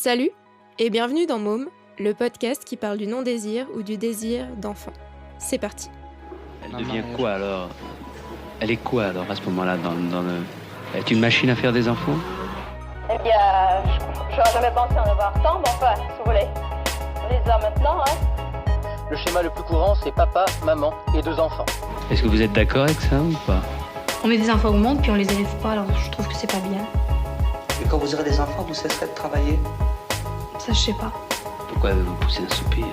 Salut et bienvenue dans Môme, le podcast qui parle du non-désir ou du désir d'enfant. C'est parti. Elle devient quoi alors ? Elle est quoi alors à ce moment-là dans le... Elle est une machine à faire des enfants ? Eh bien, j'aurais jamais pensé en avoir tant, mais enfin, si vous voulez. On les a maintenant, hein. Le schéma le plus courant, c'est papa, maman et 2 enfants. Est-ce que vous êtes d'accord avec ça ou pas ? On met des enfants au monde puis on les élève pas, alors je trouve que c'est pas bien. Et quand vous aurez des enfants, vous cesserez de travailler ? Ça, je sais pas. Pourquoi vous poussez un soupir ?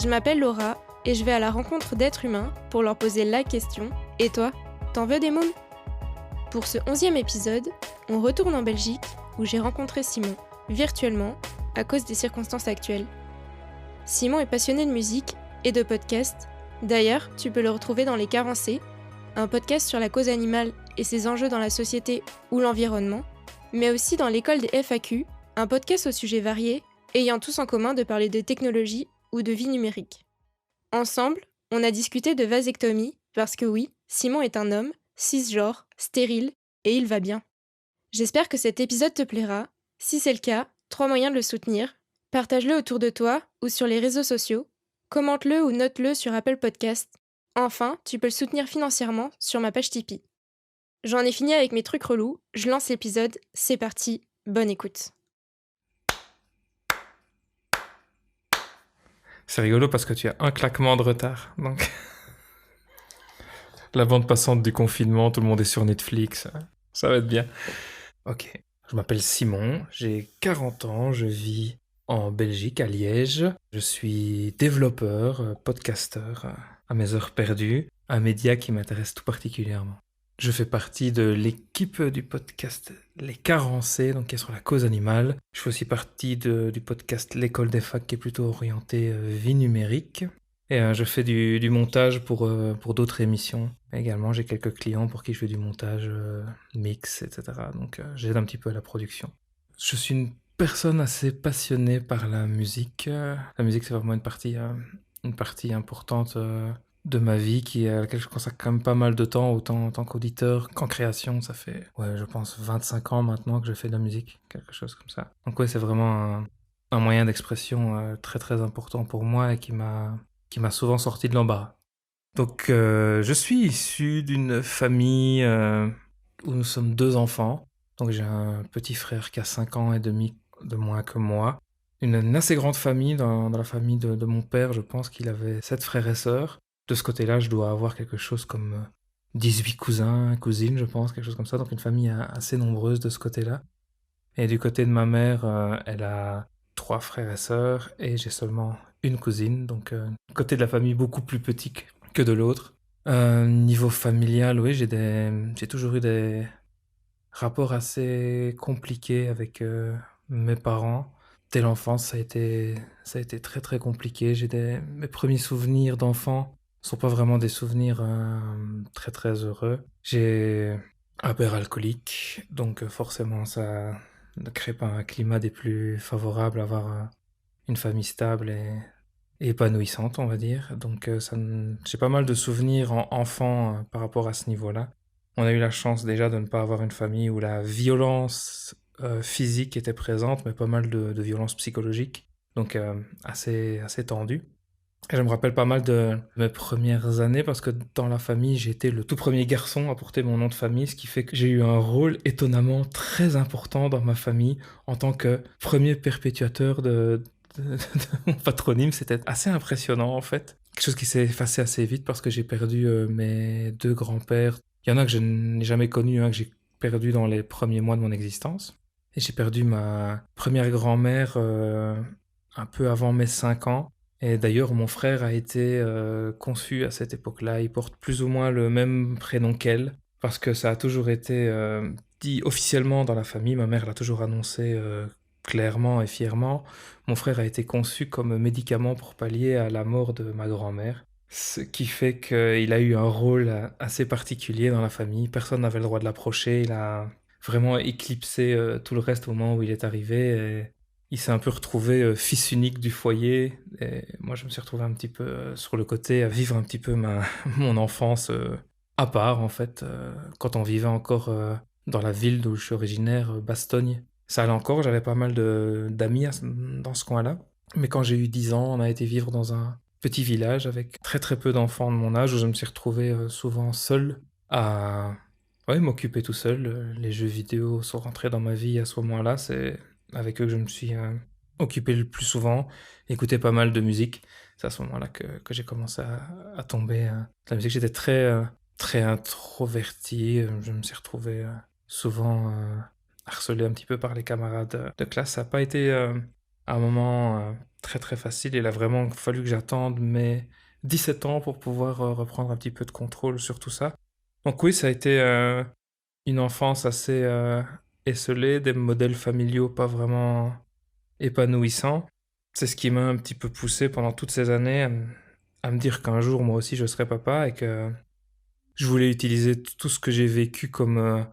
Je m'appelle Laura et je vais à la rencontre d'êtres humains pour leur poser la question « Et toi, t'en veux des mômes ?» Pour ce 11e épisode, on retourne en Belgique où j'ai rencontré Simon, virtuellement, à cause des circonstances actuelles. Simon est passionné de musique et de podcast. D'ailleurs, tu peux le retrouver dans Les Carencés, un podcast sur la cause animale et ses enjeux dans la société ou l'environnement, mais aussi dans l'école des FAQ, un podcast aux sujets variés, ayant tous en commun de parler de technologie ou de vie numérique. Ensemble, on a discuté de vasectomie, parce que oui, Simon est un homme, cisgenre, stérile, et il va bien. J'espère que cet épisode te plaira. Si c'est le cas, 3 moyens de le soutenir. Partage-le autour de toi ou sur les réseaux sociaux. Commente-le ou note-le sur Apple Podcast. Enfin, tu peux le soutenir financièrement sur ma page Tipeee. J'en ai fini avec mes trucs relous, je lance l'épisode, c'est parti, bonne écoute. C'est rigolo parce que tu as un claquement de retard, donc... La bande passante du confinement, tout le monde est sur Netflix, ça va être bien. Ok, je m'appelle Simon, j'ai 40 ans, je vis en Belgique, à Liège. Je suis développeur, podcasteur, à mes heures perdues, un média qui m'intéresse tout particulièrement. Je fais partie de l'équipe du podcast Les Carencés, donc qui est sur la cause animale. Je fais aussi partie du podcast L'école des facs, qui est plutôt orienté vie numérique. Et je fais du montage pour d'autres émissions. Également, j'ai quelques clients pour qui je fais du montage, mix, etc. Donc j'aide un petit peu à la production. Je suis une personne assez passionnée par la musique. La musique, c'est vraiment une partie importante de ma vie à laquelle je consacre quand même pas mal de temps, autant en tant qu'auditeur qu'en création. Ça fait, je pense 25 ans maintenant que je fais de la musique, quelque chose comme ça. Donc c'est vraiment un moyen d'expression très très important pour moi et qui m'a souvent sorti de l'embarras. Donc je suis issu d'une famille où nous sommes 2 enfants. Donc j'ai un petit frère qui a 5 ans et demi de moins que moi. Une assez grande famille, dans la famille de mon père, je pense qu'il avait 7 frères et sœurs. De ce côté-là, je dois avoir quelque chose comme 18 cousins, cousines, je pense, quelque chose comme ça. Donc une famille assez nombreuse de ce côté-là. Et du côté de ma mère, elle a 3 frères et sœurs et j'ai seulement une cousine. Donc côté de la famille beaucoup plus petit que de l'autre. Niveau familial, oui, j'ai toujours eu des rapports assez compliqués avec mes parents. Dès l'enfance, ça a été très très compliqué. Mes premiers souvenirs d'enfant sont pas vraiment des souvenirs très très heureux. J'ai un père alcoolique, donc forcément ça ne crée pas un climat des plus favorables à avoir une famille stable et épanouissante, on va dire. Donc j'ai pas mal de souvenirs en enfant par rapport à ce niveau-là. On a eu la chance déjà de ne pas avoir une famille où la violence physique était présente, mais pas mal de violence psychologique, donc assez tendue. Et je me rappelle pas mal de mes premières années parce que dans la famille, j'ai été le tout premier garçon à porter mon nom de famille, ce qui fait que j'ai eu un rôle étonnamment très important dans ma famille en tant que premier perpétuateur de mon patronyme. C'était assez impressionnant en fait. Quelque chose qui s'est effacé assez vite parce que j'ai perdu mes 2 grands-pères. Il y en a que je n'ai jamais connus, que j'ai perdu dans les premiers mois de mon existence. Et j'ai perdu ma première grand-mère un peu avant mes 5 ans. Et d'ailleurs, mon frère a été conçu à cette époque-là. Il porte plus ou moins le même prénom qu'elle, parce que ça a toujours été dit officiellement dans la famille. Ma mère l'a toujours annoncé clairement et fièrement. Mon frère a été conçu comme médicament pour pallier à la mort de ma grand-mère. Ce qui fait qu'il a eu un rôle assez particulier dans la famille. Personne n'avait le droit de l'approcher. Il a vraiment éclipsé tout le reste au moment où il est arrivé. Et il s'est un peu retrouvé fils unique du foyer. Et moi, je me suis retrouvé un petit peu sur le côté, à vivre un petit peu mon enfance à part en fait, quand on vivait encore dans la ville d'où je suis originaire, Bastogne. Ça allait encore, j'avais pas mal d'amis dans ce coin-là. Mais quand j'ai eu 10 ans, on a été vivre dans un petit village avec très très peu d'enfants de mon âge où je me suis retrouvé souvent seul à ouais, m'occuper tout seul. Les jeux vidéo sont rentrés dans ma vie à ce moment-là. C'est avec eux que je me suis occupé le plus souvent, écouté pas mal de musique. C'est à ce moment-là que j'ai commencé à tomber dans la musique. J'étais très introverti. Je me suis retrouvé souvent harcelé un petit peu par les camarades de classe. Ça n'a pas été un moment très très facile. Il a vraiment fallu que j'attende mes 17 ans pour pouvoir reprendre un petit peu de contrôle sur tout ça. Donc oui, ça a été une enfance assez esselée, des modèles familiaux pas vraiment épanouissants. C'est ce qui m'a un petit peu poussé pendant toutes ces années à me dire qu'un jour moi aussi je serais papa et que je voulais utiliser tout ce que j'ai vécu comme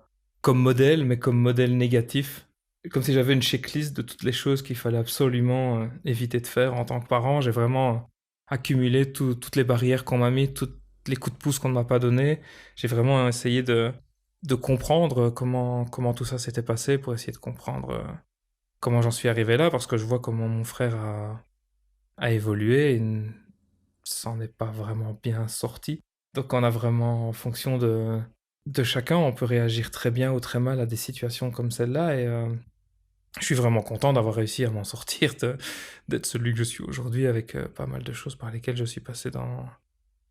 modèle, mais comme modèle négatif. Comme si j'avais une checklist de toutes les choses qu'il fallait absolument éviter de faire en tant que parent. J'ai vraiment accumulé toutes les barrières qu'on m'a mis, tous les coups de pouce qu'on ne m'a pas donnés. J'ai vraiment essayé de comprendre comment tout ça s'était passé pour essayer de comprendre comment j'en suis arrivé là, parce que je vois comment mon frère a évolué et s'en est pas vraiment bien sorti. Donc on a vraiment, en fonction de chacun, on peut réagir très bien ou très mal à des situations comme celle-là. Et je suis vraiment content d'avoir réussi à m'en sortir, d'être celui que je suis aujourd'hui avec pas mal de choses par lesquelles je suis passé dans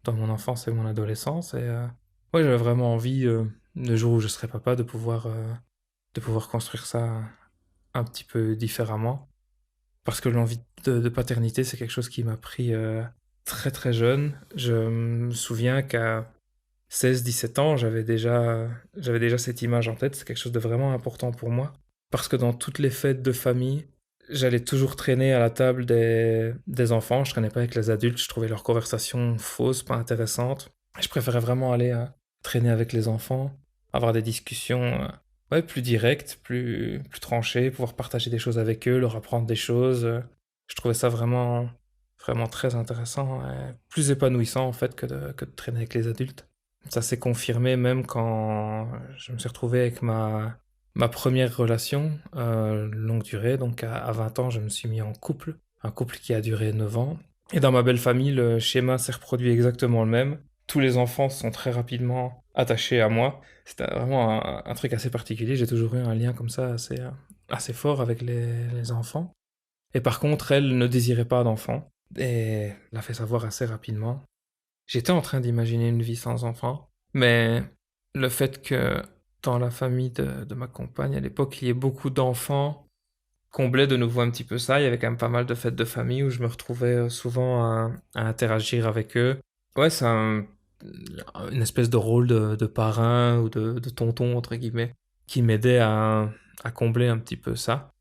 mon enfance et mon adolescence. Et ouais, j'avais vraiment envie, le jour où je serai papa, de pouvoir construire ça un petit peu différemment. Parce que l'envie de paternité, c'est quelque chose qui m'a pris très très jeune. Je me souviens qu'à 16-17 ans, j'avais déjà cette image en tête. C'est quelque chose de vraiment important pour moi. Parce que dans toutes les fêtes de famille, j'allais toujours traîner à la table des enfants. Je traînais pas avec les adultes. Je trouvais leurs conversations fausses, pas intéressantes. Je préférais vraiment aller traîner avec les enfants, avoir des discussions ouais, plus directes, plus tranchées, pouvoir partager des choses avec eux, leur apprendre des choses. Je trouvais ça vraiment, vraiment très intéressant et plus épanouissant en fait que de traîner avec les adultes. Ça s'est confirmé même quand je me suis retrouvé avec ma première relation longue durée. Donc à 20 ans, je me suis mis en couple. Un couple qui a duré 9 ans. Et dans ma belle famille, le schéma s'est reproduit exactement le même. Tous les enfants sont très rapidement attachés à moi. C'était vraiment un truc assez particulier. J'ai toujours eu un lien comme ça assez fort avec les enfants. Et par contre, elle ne désirait pas d'enfants. Et l'a fait savoir assez rapidement. J'étais en train d'imaginer une vie sans enfants. Mais le fait que dans la famille de ma compagne à l'époque, il y ait beaucoup d'enfants comblait de nouveau un petit peu ça. Il y avait quand même pas mal de fêtes de famille où je me retrouvais souvent à interagir avec eux. Ouais, c'est une espèce de rôle de parrain ou de tonton, entre guillemets, qui m'aidait à combler un petit peu ça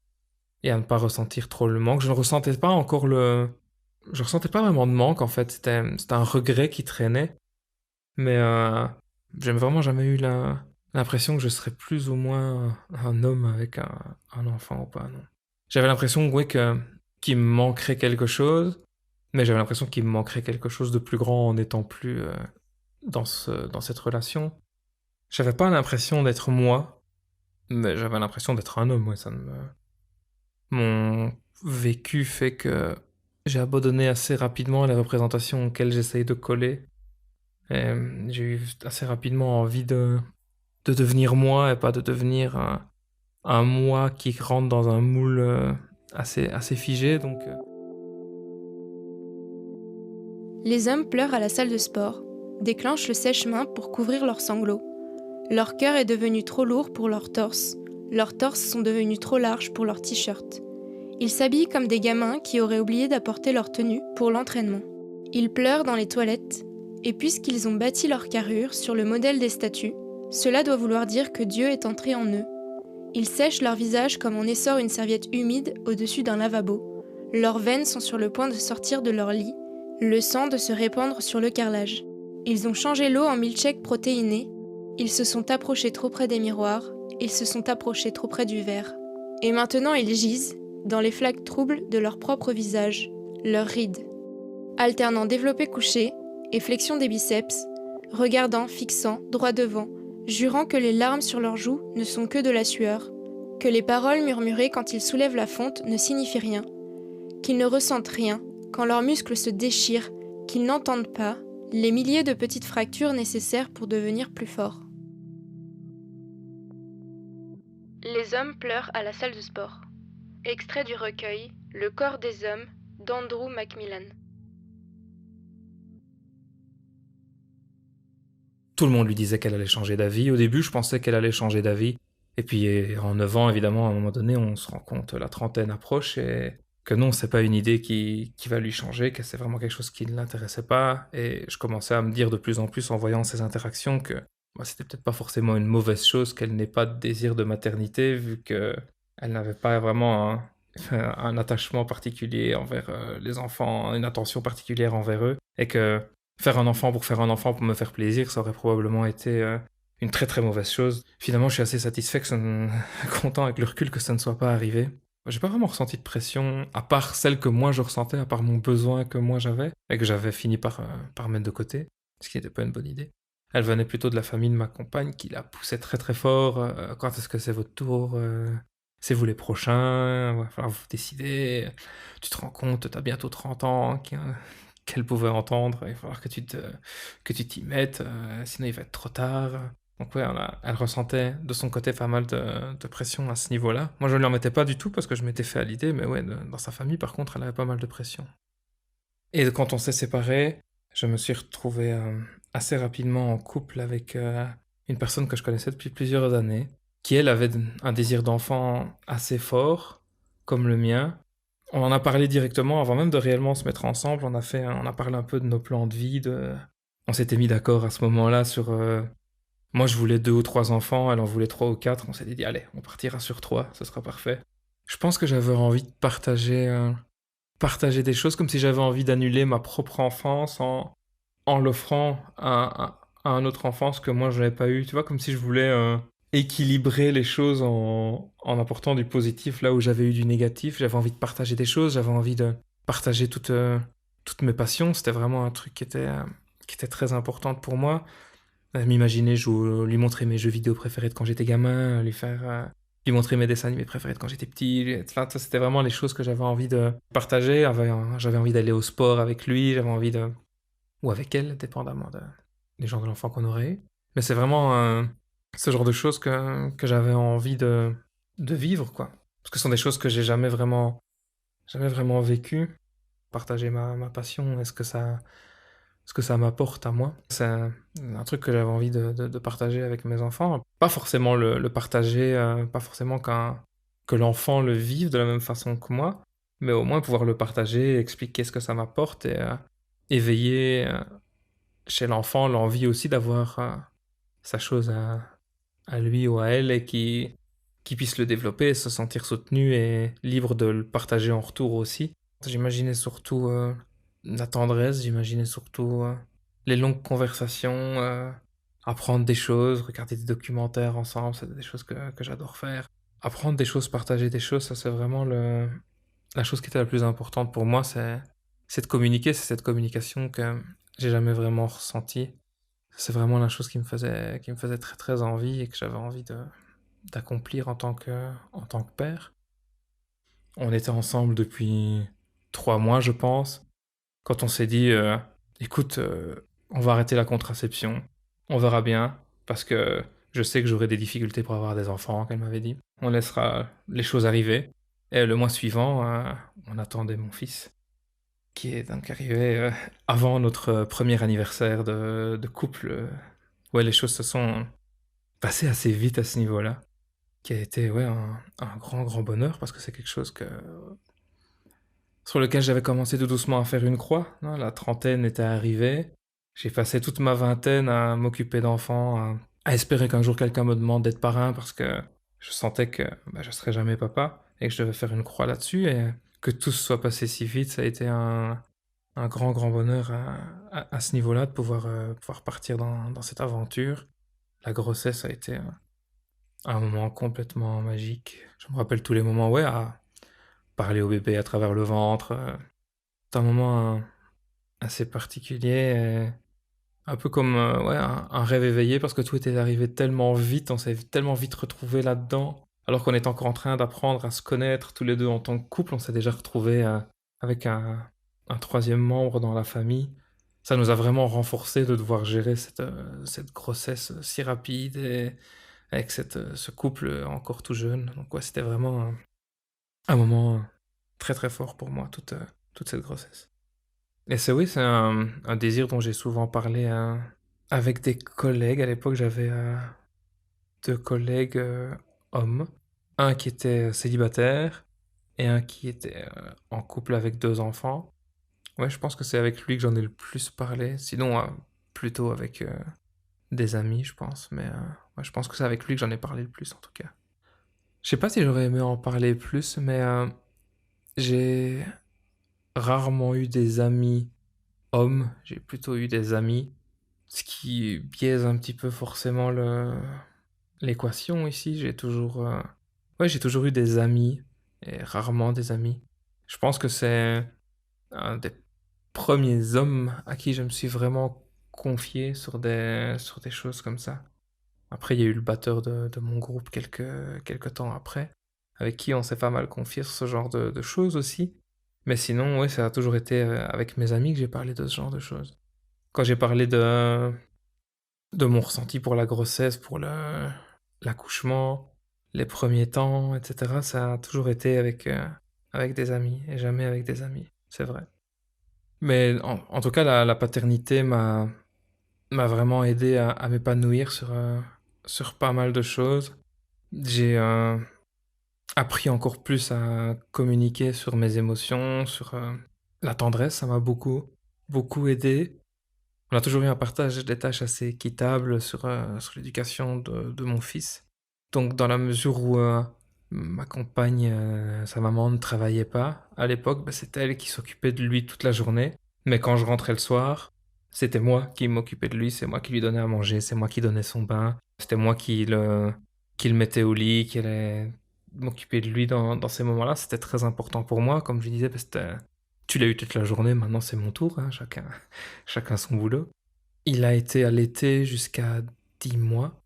et à ne pas ressentir trop le manque. Je ne ressentais pas encore Je ressentais pas vraiment de manque, en fait. C'était un regret qui traînait. Mais j'ai vraiment jamais eu l'impression que je serais plus ou moins un homme avec un enfant ou pas, non. J'avais l'impression, ouais, qu'il me manquerait quelque chose, mais j'avais l'impression qu'il me manquerait quelque chose de plus grand en n'étant plus dans cette relation. J'avais pas l'impression d'être moi, mais j'avais l'impression d'être un homme, ouais, Mon vécu fait que j'ai abandonné assez rapidement les représentations auxquelles j'essaye de coller. Et j'ai eu assez rapidement envie de devenir moi et pas de devenir un moi qui rentre dans un moule assez figé. Donc, Les hommes pleurent à la salle de sport, déclenchent le sèche-main pour couvrir leurs sanglots. Leur cœur est devenu trop lourd pour leur torse. Leurs torses sont devenus trop larges pour leurs t-shirts. Ils s'habillent comme des gamins qui auraient oublié d'apporter leur tenue pour l'entraînement. Ils pleurent dans les toilettes, et puisqu'ils ont bâti leur carrure sur le modèle des statues, cela doit vouloir dire que Dieu est entré en eux. Ils sèchent leur visage comme on essore une serviette humide au-dessus d'un lavabo. Leurs veines sont sur le point de sortir de leur lit, le sang de se répandre sur le carrelage. Ils ont changé l'eau en milkshake protéiné. Ils se sont approchés trop près des miroirs. Ils se sont approchés trop près du verre. Et maintenant ils gisent dans les flaques troubles de leur propre visage, leurs rides. Alternant développé couché et flexion des biceps, regardant, fixant, droit devant, jurant que les larmes sur leurs joues ne sont que de la sueur, que les paroles murmurées quand ils soulèvent la fonte ne signifient rien, qu'ils ne ressentent rien quand leurs muscles se déchirent, qu'ils n'entendent pas les milliers de petites fractures nécessaires pour devenir plus forts. Les hommes pleurent à la salle de sport. Extrait du recueil Le corps des hommes d'Andrew Macmillan. Tout le monde lui disait qu'elle allait changer d'avis. Au début, je pensais qu'elle allait changer d'avis. Et puis, en 9 ans, évidemment, à un moment donné, on se rend compte, la trentaine approche, et que non, c'est pas une idée qui va lui changer, que c'est vraiment quelque chose qui ne l'intéressait pas. Et je commençais à me dire de plus en plus, en voyant ces interactions, que c'était peut-être pas forcément une mauvaise chose qu'elle n'ait pas de désir de maternité, vu qu'elle n'avait pas vraiment un attachement particulier envers les enfants, une attention particulière envers eux, et que faire un enfant pour me faire plaisir, ça aurait probablement été une très très mauvaise chose. Finalement, je suis assez satisfait, content avec le recul que ça ne soit pas arrivé. J'ai pas vraiment ressenti de pression, à part celle que moi je ressentais, à part mon besoin que moi j'avais, et que j'avais fini par mettre de côté, ce qui n'était pas une bonne idée. Elle venait plutôt de la famille de ma compagne, qui la poussait très très fort. Quand est-ce que c'est votre tour c'est vous les prochains, il va falloir vous décider. Tu te rends compte, t'as bientôt 30 ans, qu'elle pouvait entendre, il va falloir que tu t'y mettes, sinon il va être trop tard. Donc ouais, elle ressentait de son côté pas mal de pression à ce niveau-là. Moi je ne lui en mettais pas du tout parce que je m'étais fait à l'idée, mais ouais, dans sa famille par contre, elle avait pas mal de pression. Et quand on s'est séparés, je me suis retrouvé assez rapidement en couple avec une personne que je connaissais depuis plusieurs années, qui elle avait un désir d'enfant assez fort, comme le mien. On en a parlé directement avant même de réellement se mettre ensemble. On a parlé un peu de nos plans de vie. On s'était mis d'accord à ce moment-là sur... Moi, je voulais 2 ou 3 enfants, elle en voulait 3 ou 4. On s'était dit, allez, on partira sur 3, ce sera parfait. Je pense que j'avais envie de partager des choses, comme si j'avais envie d'annuler ma propre enfance en l'offrant à un autre enfance que moi, je n'avais pas eu. Tu vois, comme si je voulais équilibrer les choses en apportant du positif là où j'avais eu du négatif. J'avais envie de partager des choses, j'avais envie de partager toutes mes passions. C'était vraiment un truc qui était très important pour moi. M'imaginer lui montrer mes jeux vidéo préférés de quand j'étais gamin, lui montrer mes dessins animés préférés de quand j'étais petit. Enfin, ça, c'était vraiment les choses que j'avais envie de partager. J'avais envie d'aller au sport avec lui, j'avais envie de... ou avec elle, dépendamment des genres de l'enfant qu'on aurait eu. Mais c'est vraiment ce genre de choses que j'avais envie de vivre, quoi. Parce que ce sont des choses que j'ai jamais vraiment vécues. Partager ma passion, ce que ça m'apporte à moi. C'est un truc que j'avais envie de partager avec mes enfants. Pas forcément le partager, pas forcément que l'enfant le vive de la même façon que moi, mais au moins pouvoir le partager, expliquer ce que ça m'apporte et éveiller chez l'enfant l'envie aussi d'avoir sa chose à lui ou à elle et qui puisse le développer, se sentir soutenu et libre de le partager en retour aussi. J'imaginais surtout la tendresse, j'imaginais surtout les longues conversations, apprendre des choses, regarder des documentaires ensemble, c'est des choses que j'adore faire. Apprendre des choses, partager des choses, ça c'est vraiment la chose qui était la plus importante pour moi, c'est de communiquer, c'est cette communication que j'ai jamais vraiment ressentie. C'est vraiment la chose qui me faisait très très envie et que j'avais envie d'accomplir en tant que père. On était ensemble depuis 3 mois, je pense. Quand on s'est dit, écoute, on va arrêter la contraception, on verra bien, parce que je sais que j'aurai des difficultés pour avoir des enfants, qu'elle m'avait dit. On laissera les choses arriver. Et le mois suivant, on attendait mon fils, qui est donc arrivé avant notre premier anniversaire de couple. Ouais, les choses se sont passées assez vite à ce niveau-là, qui a été un grand, grand bonheur, parce que c'est quelque chose sur lequel j'avais commencé tout doucement à faire une croix. La trentaine était arrivée. J'ai passé toute ma vingtaine à m'occuper d'enfants, à espérer qu'un jour quelqu'un me demande d'être parrain parce que je sentais que je serais jamais papa et que je devais faire une croix là-dessus. Et que tout se soit passé si vite, ça a été un grand, grand bonheur à ce niveau-là de pouvoir partir dans cette aventure. La grossesse a été un moment complètement magique. Je me rappelle tous les moments, à parler au bébé à travers le ventre. C'est un moment assez particulier Un peu comme ouais, un rêve éveillé parce que tout était arrivé tellement vite, on s'est tellement vite retrouvés là-dedans. Alors qu'on est encore en train d'apprendre à se connaître tous les deux en tant que couple, on s'est déjà retrouvés avec un troisième membre dans la famille. Ça nous a vraiment renforcé de devoir gérer cette grossesse si rapide et avec ce couple encore tout jeune. Donc ouais, c'était vraiment un moment très très fort pour moi, toute cette grossesse. Et c'est oui, c'est un désir dont j'ai souvent parlé avec des collègues. À l'époque, j'avais 2 collègues hommes. Un qui était célibataire et un qui était en couple avec 2 enfants. Ouais, je pense que c'est avec lui que j'en ai le plus parlé. Sinon, plutôt avec des amis, je pense. Mais ouais, je pense que c'est avec lui que j'en ai parlé le plus, en tout cas. Je sais pas si j'aurais aimé en parler plus, mais j'ai rarement eu des amis hommes. J'ai plutôt eu des amis. Ce qui biaise un petit peu forcément l'équation ici. Ouais, j'ai toujours eu des amis, et rarement des amis. Je pense que c'est un des premiers hommes à qui je me suis vraiment confié sur des choses comme ça. Après, il y a eu le batteur de mon groupe quelques temps après, avec qui on s'est pas mal confié sur ce genre de choses aussi. Mais sinon, ouais, ça a toujours été avec mes amis que j'ai parlé de ce genre de choses. Quand j'ai parlé de mon ressenti pour la grossesse, pour l'accouchement, les premiers temps, etc., ça a toujours été avec des amis, et jamais avec des amis, c'est vrai. Mais en tout cas, la paternité m'a vraiment aidé à m'épanouir sur pas mal de choses. J'ai appris encore plus à communiquer sur mes émotions, sur la tendresse, ça m'a beaucoup aidé. On a toujours eu un partage des tâches assez équitable sur l'éducation de mon fils. Donc dans la mesure où ma compagne, sa maman ne travaillait pas, à l'époque, bah, c'était elle qui s'occupait de lui toute la journée. Mais quand je rentrais le soir, c'était moi qui m'occupais de lui, c'est moi qui lui donnais à manger, c'est moi qui donnais son bain, c'était moi qui le mettais au lit, qui allait m'occuper de lui dans ces moments-là. C'était très important pour moi, comme je disais, parce que tu l'as eu toute la journée, maintenant c'est mon tour, hein, chacun son boulot. Il a été allaité jusqu'à 10 mois.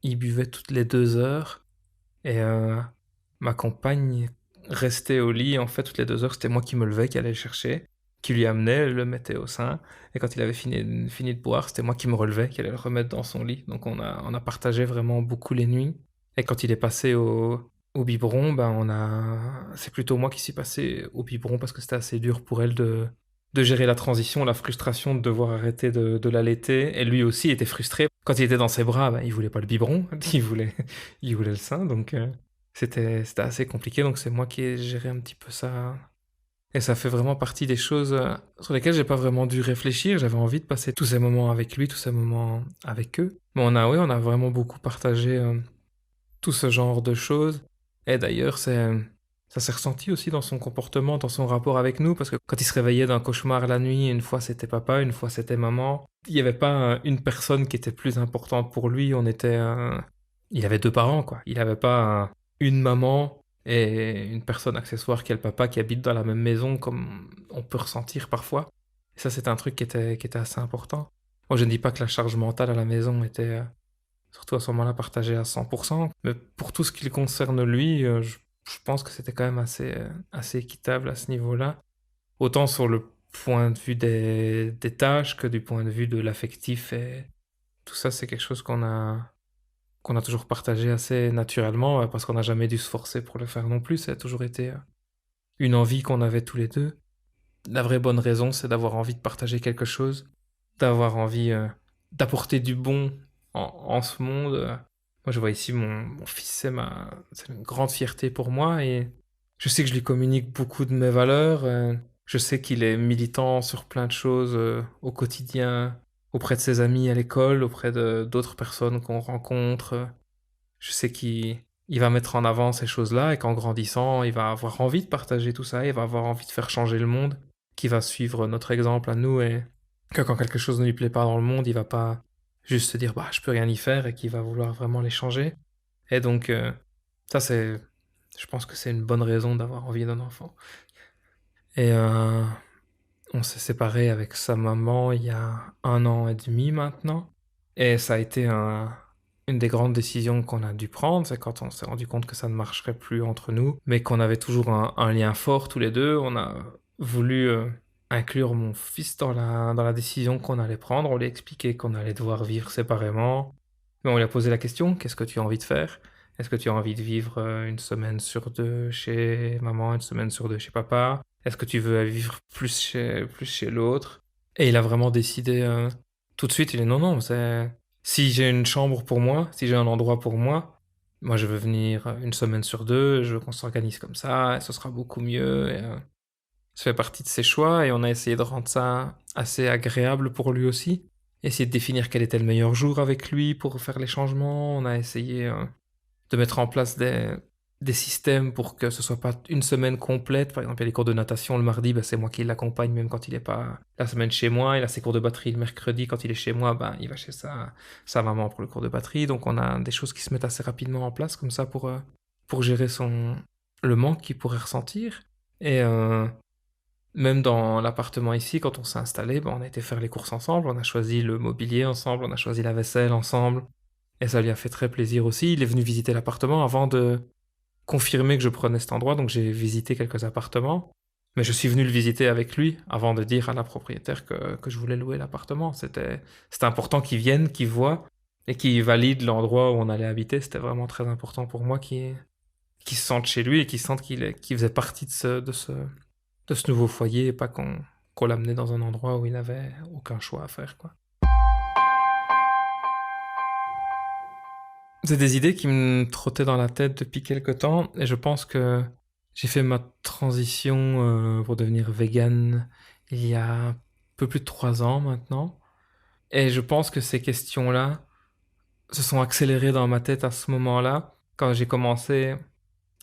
Il buvait toutes les 2 heures et ma compagne restait au lit, en fait, toutes les 2 heures, c'était moi qui me levais, qui allait le chercher, qui lui amenait, le mettait au sein et quand il avait fini de boire, c'était moi qui me relevais, qui allait le remettre dans son lit. Donc on a partagé vraiment beaucoup les nuits et quand il est passé au biberon, ben c'est plutôt moi qui suis passé au biberon parce que c'était assez dur pour elle de gérer la transition, la frustration de devoir arrêter de l'allaiter. Et lui aussi était frustré. Quand il était dans ses bras, ben, il voulait pas le biberon, il voulait le sein. Donc c'était assez compliqué. Donc c'est moi qui ai géré un petit peu ça. Et ça fait vraiment partie des choses sur lesquelles j'ai pas vraiment dû réfléchir. J'avais envie de passer tous ces moments avec lui, tous ces moments avec eux. Mais on a vraiment beaucoup partagé tout ce genre de choses. Et d'ailleurs, ça s'est ressenti aussi dans son comportement, dans son rapport avec nous, parce que quand il se réveillait d'un cauchemar la nuit, une fois c'était papa, une fois c'était maman, il n'y avait pas une personne qui était plus importante pour lui, il avait 2 parents, quoi. Il n'avait pas une maman et une personne accessoire qui est le papa qui habite dans la même maison, comme on peut ressentir parfois. Et ça, c'est un truc qui était assez important. Moi, je ne dis pas que la charge mentale à la maison était surtout à ce moment-là partagé à 100%. Mais pour tout ce qui le concerne lui, je pense que c'était quand même assez équitable à ce niveau-là. Autant sur le point de vue des tâches que du point de vue de l'affectif. Et tout ça, c'est quelque chose qu'on a toujours partagé assez naturellement parce qu'on n'a jamais dû se forcer pour le faire non plus. Ça a toujours été une envie qu'on avait tous les deux. La vraie bonne raison, c'est d'avoir envie de partager quelque chose, d'avoir envie d'apporter du bon en ce monde. Moi, je vois ici mon fils, c'est une grande fierté pour moi et je sais que je lui communique beaucoup de mes valeurs. Je sais qu'il est militant sur plein de choses au quotidien, auprès de ses amis à l'école, auprès de d'autres personnes qu'on rencontre. Je sais qu'il va mettre en avant ces choses-là et qu'en grandissant, il va avoir envie de partager tout ça, il va avoir envie de faire changer le monde, qu'il va suivre notre exemple à nous et que quand quelque chose ne lui plaît pas dans le monde, il va pas juste se dire bah je peux rien y faire et qu'il va vouloir vraiment les changer. Et donc ça je pense que c'est une bonne raison d'avoir envie d'un enfant. Et On s'est séparés avec sa maman il y a 1 an et demi maintenant. Et ça a été une des grandes décisions qu'on a dû prendre. C'est quand on s'est rendu compte que ça ne marcherait plus entre nous, mais qu'on avait toujours un lien fort tous les deux. On a voulu inclure mon fils dans la décision qu'on allait prendre. On lui a expliqué qu'on allait devoir vivre séparément. Mais on lui a posé la question, qu'est-ce que tu as envie de faire? Est-ce que tu as envie de vivre une semaine sur deux chez maman, une semaine sur deux chez papa? Est-ce que tu veux vivre plus chez l'autre? Et il a vraiment décidé tout de suite, il dit non, non, si j'ai une chambre pour moi, si j'ai un endroit pour moi je veux venir une semaine sur deux, je veux qu'on s'organise comme ça, et ce sera beaucoup mieux. Et, ça fait partie de ses choix et on a essayé de rendre ça assez agréable pour lui aussi. Essayer de définir quel était le meilleur jour avec lui pour faire les changements. On a essayé de mettre en place des systèmes pour que ce soit pas une semaine complète. Par exemple, il y a les cours de natation le mardi, c'est moi qui l'accompagne même quand il n'est pas la semaine chez moi. Il a ses cours de batterie le mercredi. Quand il est chez moi, il va chez sa maman pour le cours de batterie. Donc on a des choses qui se mettent assez rapidement en place comme ça pour gérer le manque qu'il pourrait ressentir. Et même dans l'appartement ici, quand on s'est installé, on a été faire les courses ensemble, on a choisi le mobilier ensemble, on a choisi la vaisselle ensemble. Et ça lui a fait très plaisir aussi. Il est venu visiter l'appartement avant de confirmer que je prenais cet endroit, donc j'ai visité quelques appartements. Mais je suis venu le visiter avec lui avant de dire à la propriétaire que je voulais louer l'appartement. C'était important qu'il vienne, qu'il voie et qu'il valide l'endroit où on allait habiter. C'était vraiment très important pour moi qu'il se sente chez lui et qu'il sente qu'il faisait partie de ce nouveau foyer et pas qu'on l'amenait dans un endroit où il n'avait aucun choix à faire, quoi. C'est des idées qui me trottaient dans la tête depuis quelque temps et je pense que j'ai fait ma transition pour devenir vegan il y a un peu plus de 3 ans maintenant. Et je pense que ces questions-là se sont accélérées dans ma tête à ce moment-là, quand j'ai commencé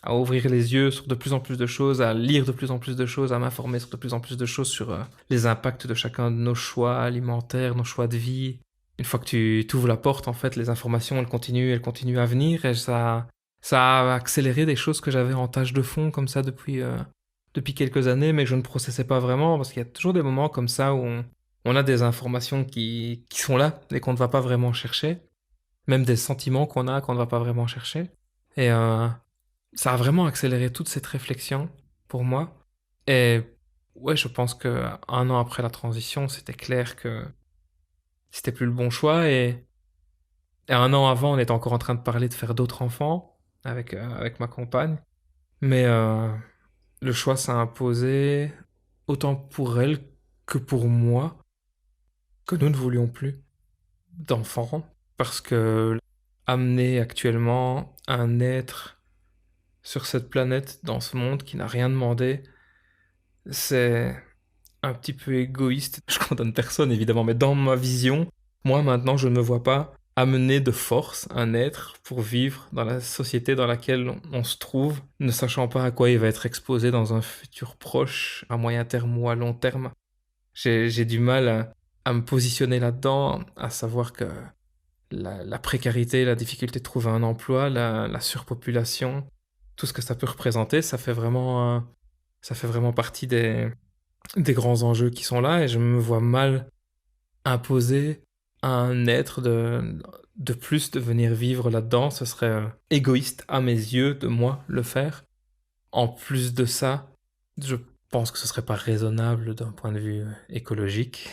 à ouvrir les yeux sur de plus en plus de choses, à lire de plus en plus de choses, à m'informer sur de plus en plus de choses sur les impacts de chacun de nos choix alimentaires, nos choix de vie. Une fois que tu ouvres la porte, en fait, les informations, elles continuent à venir et ça a accéléré des choses que j'avais en tâche de fond comme ça depuis quelques années, mais que je ne processais pas vraiment parce qu'il y a toujours des moments comme ça où on a des informations qui sont là et qu'on ne va pas vraiment chercher, même des sentiments qu'on a qu'on ne va pas vraiment chercher. Et ça a vraiment accéléré toute cette réflexion pour moi. Et ouais, je pense que 1 an après la transition, c'était clair que c'était plus le bon choix. Et 1 an avant, on était encore en train de parler de faire d'autres enfants avec ma compagne. Mais le choix s'est imposé autant pour elle que pour moi, que nous ne voulions plus d'enfants. Parce que amener actuellement un être sur cette planète, dans ce monde qui n'a rien demandé, c'est un petit peu égoïste. Je condamne personne évidemment, mais dans ma vision, moi maintenant je ne me vois pas amener de force un être pour vivre dans la société dans laquelle on se trouve, ne sachant pas à quoi il va être exposé dans un futur proche, à moyen terme ou à long terme. J'ai du mal à me positionner là-dedans, à savoir que la précarité, la difficulté de trouver un emploi, la surpopulation, tout ce que ça peut représenter, ça fait vraiment partie des grands enjeux qui sont là et je me vois mal imposer à un être de plus de venir vivre là-dedans. Ce serait égoïste à mes yeux de moi le faire. En plus de ça, je pense que ce serait pas raisonnable d'un point de vue écologique,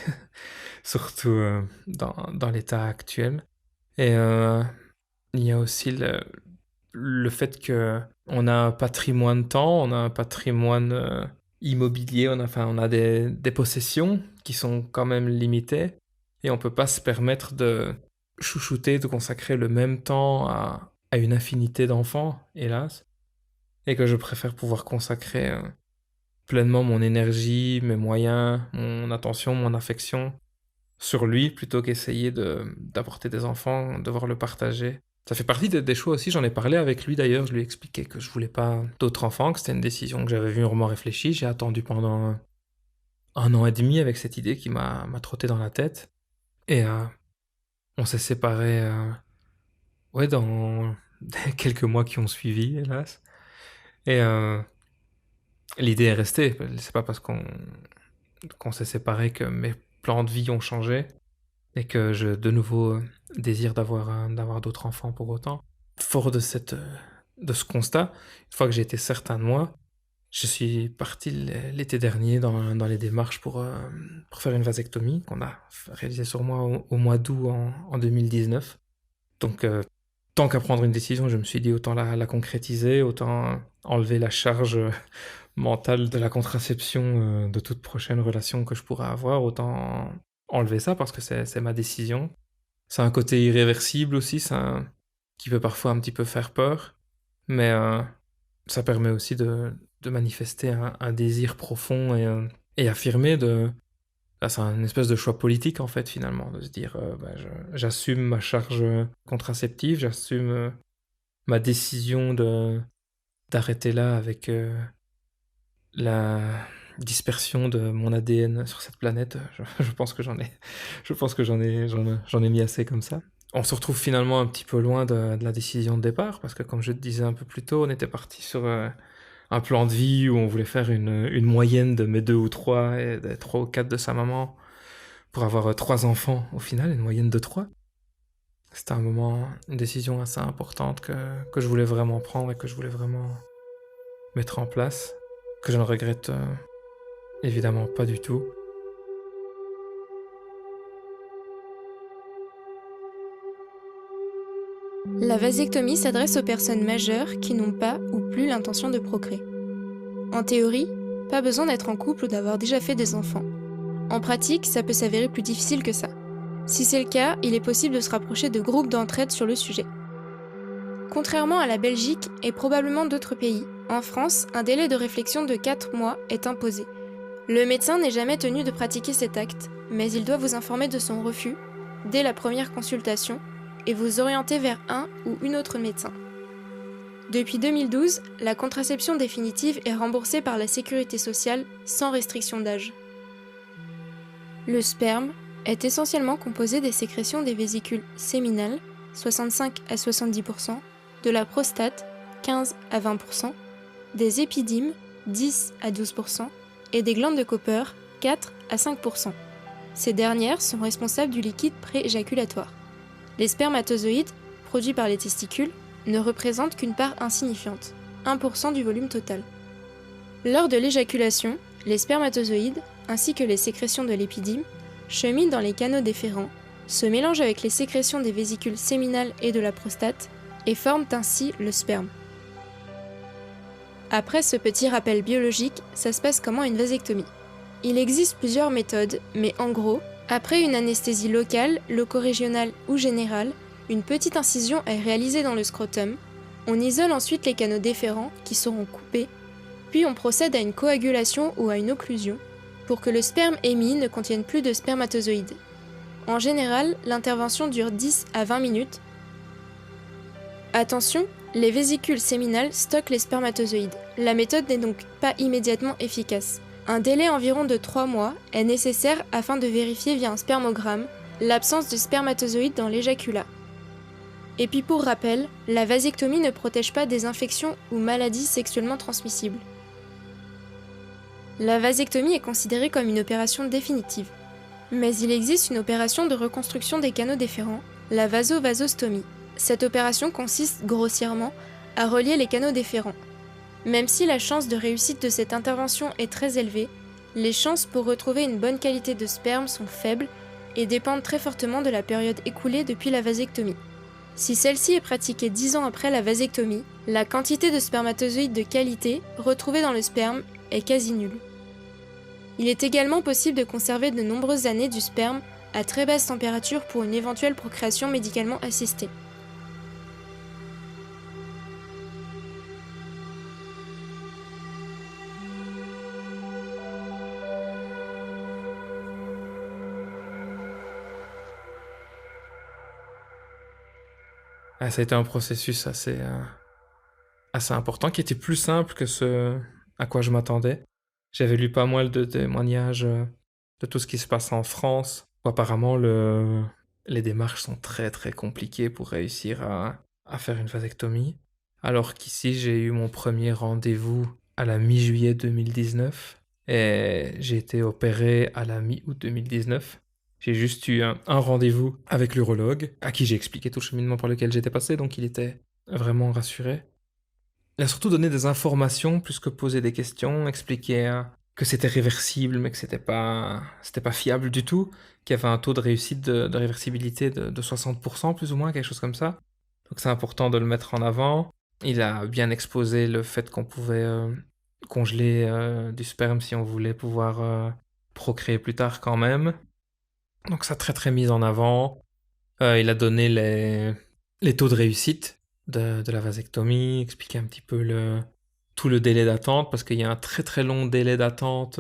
surtout dans l'état actuel. Et il y a aussi le fait que on a un patrimoine de temps, on a un patrimoine immobilier, on a des possessions qui sont quand même limitées et on peut pas se permettre de chouchouter, de consacrer le même temps à une infinité d'enfants, hélas, et que je préfère pouvoir consacrer pleinement mon énergie, mes moyens, mon attention, mon affection sur lui plutôt qu'essayer d'apporter des enfants, devoir le partager. Ça fait partie des choix aussi, j'en ai parlé avec lui d'ailleurs, je lui ai expliqué que je voulais pas d'autres enfants, que c'était une décision que j'avais mûrement réfléchie, j'ai attendu pendant 1 an et demi avec cette idée qui m'a trotté dans la tête. Et on s'est séparés dans quelques mois qui ont suivi, hélas. Et l'idée est restée, c'est pas parce qu'on qu'on s'est séparés que mes plans de vie ont changé et que je, de nouveau, désire d'avoir d'autres enfants pour autant. Fort de ce constat, une fois que j'ai été certain de moi, je suis parti l'été dernier dans les démarches pour faire une vasectomie qu'on a réalisée sur moi au mois d'août en 2019. Donc, tant qu'à prendre une décision, je me suis dit autant la concrétiser, autant enlever la charge mentale de la contraception de toute prochaine relation que je pourrais avoir, autant enlever ça parce que c'est ma décision. C'est un côté irréversible aussi, qui peut parfois un petit peu faire peur, mais ça permet aussi de manifester un désir profond et affirmé c'est une espèce de choix politique en fait finalement, de se dire j'assume ma charge contraceptive, j'assume ma décision d'arrêter là avec la dispersion de mon ADN sur cette planète. Je pense que j'en ai mis assez comme ça. On se retrouve finalement un petit peu loin de la décision de départ, parce que comme je te disais un peu plus tôt, on était parti sur un plan de vie où on voulait faire une moyenne de mes 2 ou 3 et des 3 ou 4 de sa maman pour avoir 3 enfants au final, une moyenne de 3. C'était une décision assez importante que je voulais vraiment prendre et que je voulais vraiment mettre en place, que je ne regrette évidemment pas du tout. La vasectomie s'adresse aux personnes majeures qui n'ont pas ou plus l'intention de procréer. En théorie, pas besoin d'être en couple ou d'avoir déjà fait des enfants. En pratique, ça peut s'avérer plus difficile que ça. Si c'est le cas, il est possible de se rapprocher de groupes d'entraide sur le sujet. Contrairement à la Belgique et probablement d'autres pays, en France, un délai de réflexion de 4 mois est imposé. Le médecin n'est jamais tenu de pratiquer cet acte, mais il doit vous informer de son refus dès la première consultation et vous orienter vers un ou une autre médecin. Depuis 2012, la contraception définitive est remboursée par la Sécurité sociale sans restriction d'âge. Le sperme est essentiellement composé des sécrétions des vésicules séminales, 65 à 70%, de la prostate, 15 à 20%, des épidymes, 10 à 12%, et des glandes de Cooper, 4 à 5%. Ces dernières sont responsables du liquide pré-éjaculatoire. Les spermatozoïdes, produits par les testicules, ne représentent qu'une part insignifiante, 1% du volume total. Lors de l'éjaculation, les spermatozoïdes, ainsi que les sécrétions de l'épidyme, cheminent dans les canaux déférents, se mélangent avec les sécrétions des vésicules séminales et de la prostate, et forment ainsi le sperme. Après ce petit rappel biologique, ça se passe comment une vasectomie. Il existe plusieurs méthodes, mais en gros, après une anesthésie locale, loco-régionale ou générale, une petite incision est réalisée dans le scrotum, on isole ensuite les canaux déférents qui seront coupés, puis on procède à une coagulation ou à une occlusion pour que le sperme émis ne contienne plus de spermatozoïdes. En général, l'intervention dure 10 à 20 minutes. Attention, les vésicules séminales stockent les spermatozoïdes. La méthode n'est donc pas immédiatement efficace. Un délai environ de 3 mois est nécessaire afin de vérifier via un spermogramme l'absence de spermatozoïdes dans l'éjaculat. Et puis pour rappel, la vasectomie ne protège pas des infections ou maladies sexuellement transmissibles. La vasectomie est considérée comme une opération définitive. Mais il existe une opération de reconstruction des canaux déférents, la vasovasostomie. Cette opération consiste grossièrement à relier les canaux déférents. Même si la chance de réussite de cette intervention est très élevée, les chances pour retrouver une bonne qualité de sperme sont faibles et dépendent très fortement de la période écoulée depuis la vasectomie. Si celle-ci est pratiquée 10 ans après la vasectomie, la quantité de spermatozoïdes de qualité retrouvée dans le sperme est quasi nulle. Il est également possible de conserver de nombreuses années du sperme à très basse température pour une éventuelle procréation médicalement assistée. Ça a été un processus assez important, qui était plus simple que ce à quoi je m'attendais. J'avais lu pas mal de témoignages de tout ce qui se passe en France, où apparemment les démarches sont très très compliquées pour réussir à faire une vasectomie. Alors qu'ici, j'ai eu mon premier rendez-vous à la mi-juillet 2019, Et j'ai été opéré à la mi-août 2019. J'ai juste eu un rendez-vous avec l'urologue, à qui j'ai expliqué tout le cheminement par lequel j'étais passé, donc il était vraiment rassuré. Il a surtout donné des informations plus que poser des questions, expliqué que c'était réversible, mais que c'était pas fiable du tout, qu'il y avait un taux de réussite de réversibilité de 60%, plus ou moins, quelque chose comme ça. Donc c'est important de le mettre en avant. Il a bien exposé le fait qu'on pouvait congeler du sperme si on voulait pouvoir procréer plus tard quand même. Donc ça très très mis en avant. Il a donné les taux de réussite de la vasectomie, expliqué un petit peu tout le délai d'attente, parce qu'il y a un très très long délai d'attente.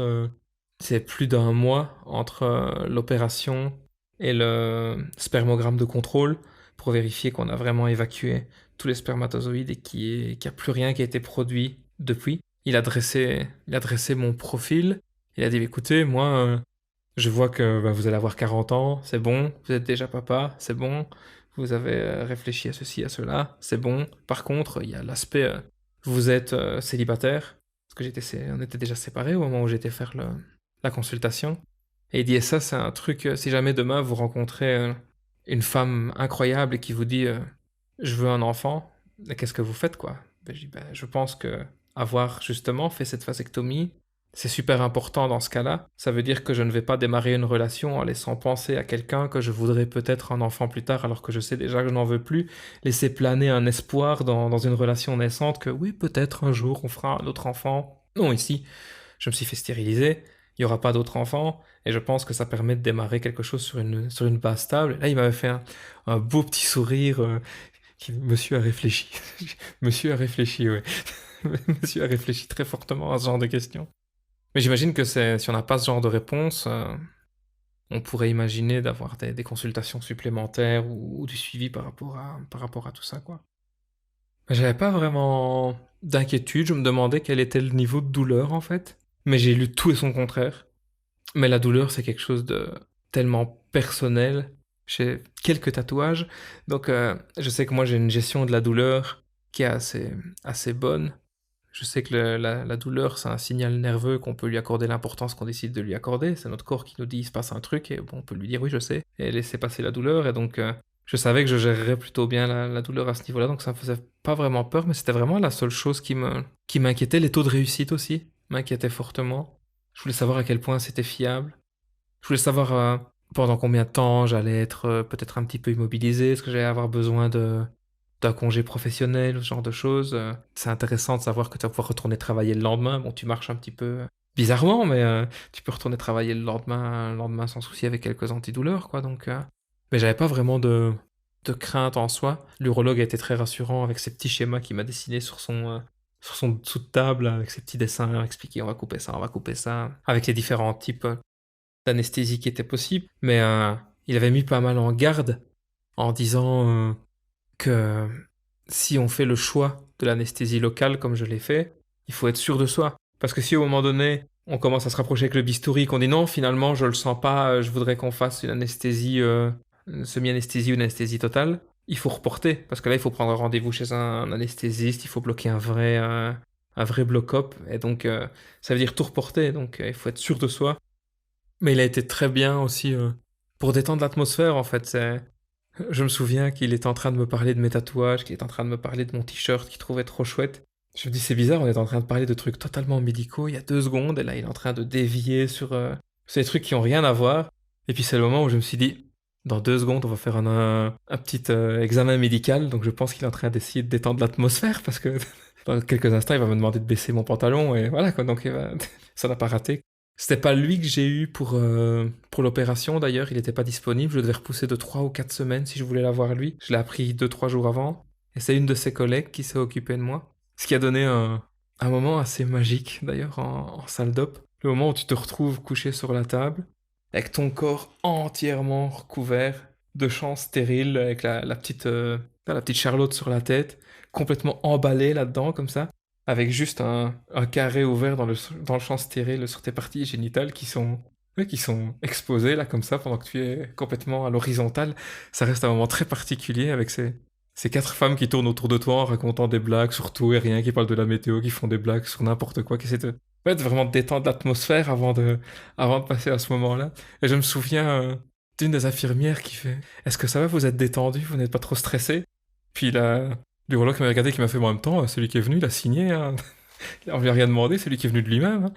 C'est plus d'1 mois entre l'opération et le spermogramme de contrôle pour vérifier qu'on a vraiment évacué tous les spermatozoïdes et qu'il n'y a plus rien qui a été produit depuis. Il a dressé mon profil. Il a dit, écoutez, moi, je vois que vous allez avoir 40 ans, c'est bon. Vous êtes déjà papa, c'est bon. Vous avez réfléchi à ceci, à cela, c'est bon. Par contre, il y a l'aspect, vous êtes célibataire, parce que on était déjà séparés au moment où j'étais faire la consultation. Et il dit, et ça, c'est un truc, si jamais demain vous rencontrez une femme incroyable et qui vous dit, je veux un enfant, qu'est-ce que vous faites, quoi? Je dis, je pense que avoir justement fait cette vasectomie, c'est super important dans ce cas-là. Ça veut dire que je ne vais pas démarrer une relation en laissant penser à quelqu'un que je voudrais peut-être un enfant plus tard alors que je sais déjà que je n'en veux plus. Laisser planer un espoir dans une relation naissante que oui, peut-être un jour on fera un autre enfant. Non, ici, je me suis fait stériliser, il n'y aura pas d'autres enfants et je pense que ça permet de démarrer quelque chose sur une base stable. Là, il m'avait fait un beau petit sourire. Monsieur a réfléchi. Monsieur a réfléchi, oui. Monsieur a réfléchi très fortement à ce genre de questions. Mais j'imagine que si on n'a pas ce genre de réponse, on pourrait imaginer d'avoir des consultations supplémentaires ou du suivi par rapport à tout ça, quoi. Mais j'avais pas vraiment d'inquiétude, je me demandais quel était le niveau de douleur, en fait. Mais j'ai lu tout et son contraire. Mais la douleur, c'est quelque chose de tellement personnel. J'ai quelques tatouages, donc je sais que moi j'ai une gestion de la douleur qui est assez bonne. Je sais que la douleur, c'est un signal nerveux qu'on peut lui accorder l'importance qu'on décide de lui accorder. C'est notre corps qui nous dit il se passe un truc, et bon, on peut lui dire oui, je sais, et laisser passer la douleur. Et donc, je savais que je gérerais plutôt bien la douleur à ce niveau-là, donc ça me faisait pas vraiment peur, mais c'était vraiment la seule chose qui m'inquiétait. Les taux de réussite aussi m'inquiétaient fortement. Je voulais savoir à quel point c'était fiable. Je voulais savoir pendant combien de temps j'allais être peut-être un petit peu immobilisé, est-ce que j'allais avoir besoin d'un congé professionnel, ce genre de choses. C'est intéressant de savoir que tu vas pouvoir retourner travailler le lendemain. Bon, tu marches un petit peu bizarrement, mais tu peux retourner travailler le lendemain sans souci avec quelques antidouleurs, quoi. Donc, mais j'avais pas vraiment de crainte en soi. L'urologue a été très rassurant avec ses petits schémas qu'il m'a dessinés sur son dessous de table, avec ses petits dessins, expliquer on va couper ça, avec les différents types d'anesthésie qui étaient possibles. Mais il avait mis pas mal en garde en disant que si on fait le choix de l'anesthésie locale comme je l'ai fait, il faut être sûr de soi. Parce que si au moment donné, on commence à se rapprocher avec le bistouri, qu'on dit non, finalement, je le sens pas, je voudrais qu'on fasse une anesthésie, une semi-anesthésie ou une anesthésie totale, il faut reporter. Parce que là, il faut prendre un rendez-vous chez un anesthésiste, il faut bloquer un vrai bloc-op. Et donc, ça veut dire tout reporter. Donc, il faut être sûr de soi. Mais il a été très bien aussi pour détendre l'atmosphère, en fait. Je me souviens qu'il était en train de me parler de mes tatouages, qu'il était en train de me parler de mon t-shirt qu'il trouvait trop chouette. Je me dis, c'est bizarre, on est en train de parler de trucs totalement médicaux il y a 2 secondes, et là, il est en train de dévier sur des trucs qui ont rien à voir. Et puis, c'est le moment où je me suis dit, dans 2 secondes, on va faire un petit examen médical, donc je pense qu'il est en train d'essayer de détendre l'atmosphère, parce que dans quelques instants, il va me demander de baisser mon pantalon, et voilà, quoi, donc ça n'a pas raté. C'était pas lui que j'ai eu pour l'opération, d'ailleurs, il n'était pas disponible, je devais repousser de 3 ou 4 semaines si je voulais l'avoir lui. Je l'ai appris 2-3 jours avant, et c'est une de ses collègues qui s'est occupée de moi. Ce qui a donné un moment assez magique, d'ailleurs, en salle d'op. Le moment où tu te retrouves couché sur la table, avec ton corps entièrement recouvert de champs stériles, avec la petite Charlotte sur la tête, complètement emballée là-dedans, comme ça, avec juste un carré ouvert dans le champ stérile sur tes parties génitales qui sont exposées, là, comme ça, pendant que tu es complètement à l'horizontale. Ça reste un moment très particulier avec ces 4 femmes qui tournent autour de toi en racontant des blagues sur tout et rien, qui parlent de la météo, qui font des blagues sur n'importe quoi, qui essaient En fait, vraiment détendre l'atmosphère avant de passer à ce moment-là. Et je me souviens d'une des infirmières qui fait: Est-ce que ça va, vous êtes détendu, vous n'êtes pas trop stressé? Puis là, l'urologue qui m'a regardé, qui m'a fait: Mais en même temps, celui qui est venu, il a signé, hein. On lui a rien demandé, c'est lui qui est venu de lui-même, hein.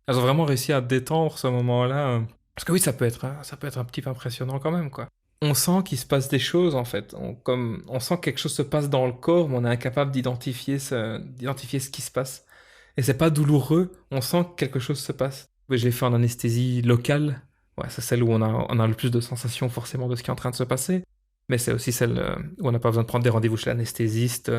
Elles ont vraiment réussi à détendre ce moment-là. Parce que oui, ça peut être un petit peu impressionnant quand même, quoi. On sent qu'il se passe des choses, en fait. On sent que quelque chose se passe dans le corps, mais on est incapable d'identifier ce qui se passe. Et c'est pas douloureux, on sent que quelque chose se passe. Oui, je l'ai fait en anesthésie locale. Ouais, c'est celle où on a le plus de sensations forcément de ce qui est en train de se passer. Mais c'est aussi celle où on n'a pas besoin de prendre des rendez-vous chez l'anesthésiste.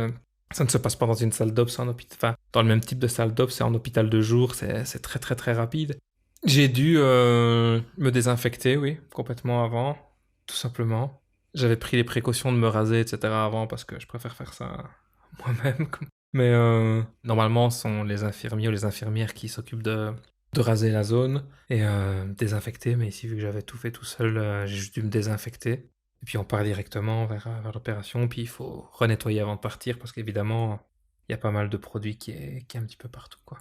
Ça ne se passe pas dans une salle d'op, c'est en hôpital. Enfin, dans le même type de salle d'op, c'est en hôpital de jour, c'est très très très rapide. J'ai dû me désinfecter, oui, complètement avant, tout simplement. J'avais pris les précautions de me raser, etc. avant parce que je préfère faire ça moi-même. Mais normalement, ce sont les infirmiers ou les infirmières qui s'occupent de raser la zone et désinfecter. Mais ici, vu que j'avais tout fait tout seul, j'ai juste dû me désinfecter. Et puis on part directement vers l'opération. Puis il faut renettoyer avant de partir parce qu'évidemment, il y a pas mal de produits qui est un petit peu partout, quoi.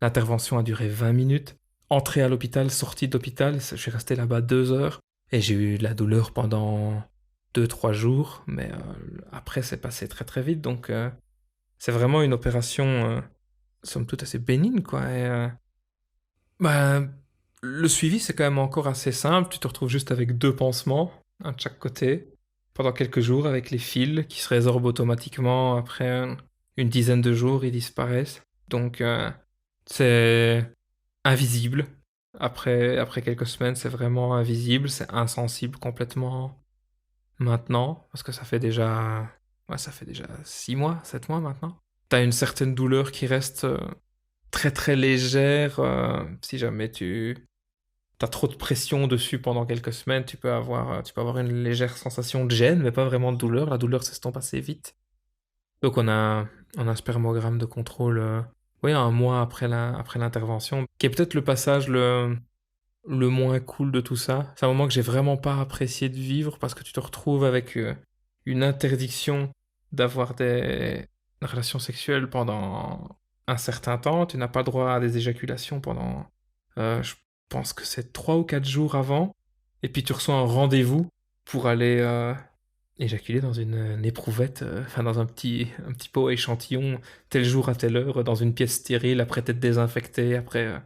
L'intervention a duré 20 minutes. Entrée à l'hôpital, sortie d'hôpital, je suis resté là-bas 2 heures. Et j'ai eu de la douleur pendant 2-3 jours. Mais après, c'est passé très très vite. Donc c'est vraiment une opération, somme toute, assez bénigne, quoi. Et bah, le suivi, c'est quand même encore assez simple. Tu te retrouves juste avec 2 pansements, un de chaque côté, pendant quelques jours avec les fils qui se résorbent automatiquement. Après une dizaine de jours, ils disparaissent. Donc c'est invisible. Après quelques semaines, c'est vraiment invisible. C'est insensible complètement maintenant. Parce que ça fait déjà... Ouais, ça fait déjà 6 mois, 7 mois maintenant. T'as une certaine douleur qui reste très très légère. Si jamais t'as trop de pression dessus pendant quelques semaines, tu peux avoir une légère sensation de gêne, mais pas vraiment de douleur. La douleur s'estompe assez vite. Donc on a un spermogramme de contrôle, oui, 1 mois après l'intervention, qui est peut-être le passage le moins cool de tout ça. C'est un moment que j'ai vraiment pas apprécié de vivre parce que tu te retrouves avec une interdiction d'avoir des relations sexuelles pendant un certain temps. Tu n'as pas le droit à des éjaculations pendant, je pense que c'est 3 ou 4 jours avant. Et puis tu reçois un rendez-vous pour aller éjaculer dans une éprouvette, enfin dans un petit pot à échantillon, tel jour à telle heure, dans une pièce stérile, après t'être désinfecté, après,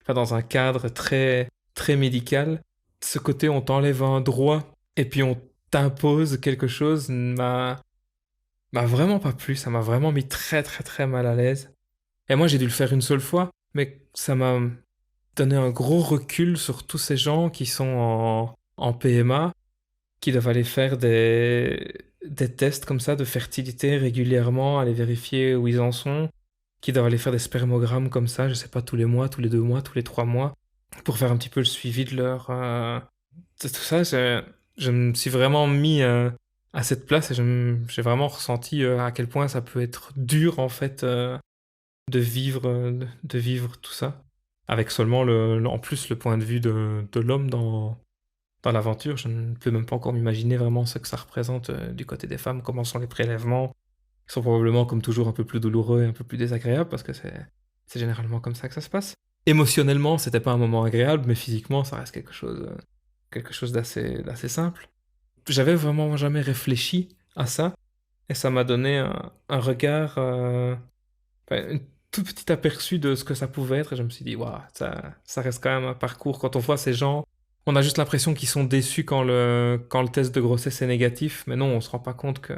enfin dans un cadre très très médical. De ce côté, on t'enlève un droit et puis on t'impose quelque chose m'a vraiment pas plu. Ça m'a vraiment mis très très très mal à l'aise. Et moi, j'ai dû le faire une seule fois, mais ça m'a donné un gros recul sur tous ces gens qui sont en PMA, qui doivent aller faire des tests comme ça de fertilité régulièrement, aller vérifier où ils en sont, qui doivent aller faire des spermogrammes comme ça, je sais pas, tous les mois, tous les 2 mois, tous les 3 mois, pour faire un petit peu le suivi de leur... tout ça, je me suis vraiment mis à cette place et j'ai vraiment ressenti à quel point ça peut être dur, en fait, de vivre tout ça. Avec seulement, en plus, le point de vue de l'homme dans l'aventure. Je ne peux même pas encore m'imaginer vraiment ce que ça représente du côté des femmes, comment sont les prélèvements. Ils sont probablement, comme toujours, un peu plus douloureux et un peu plus désagréables parce que c'est généralement comme ça que ça se passe. Émotionnellement, c'était pas un moment agréable, mais physiquement, ça reste quelque chose d'assez simple. J'avais vraiment jamais réfléchi à ça et ça m'a donné un regard, un tout petit aperçu de ce que ça pouvait être et je me suis dit, waouh, ça reste quand même un parcours. Quand on voit ces gens, on a juste l'impression qu'ils sont déçus quand le test de grossesse est négatif, mais non, on se rend pas compte que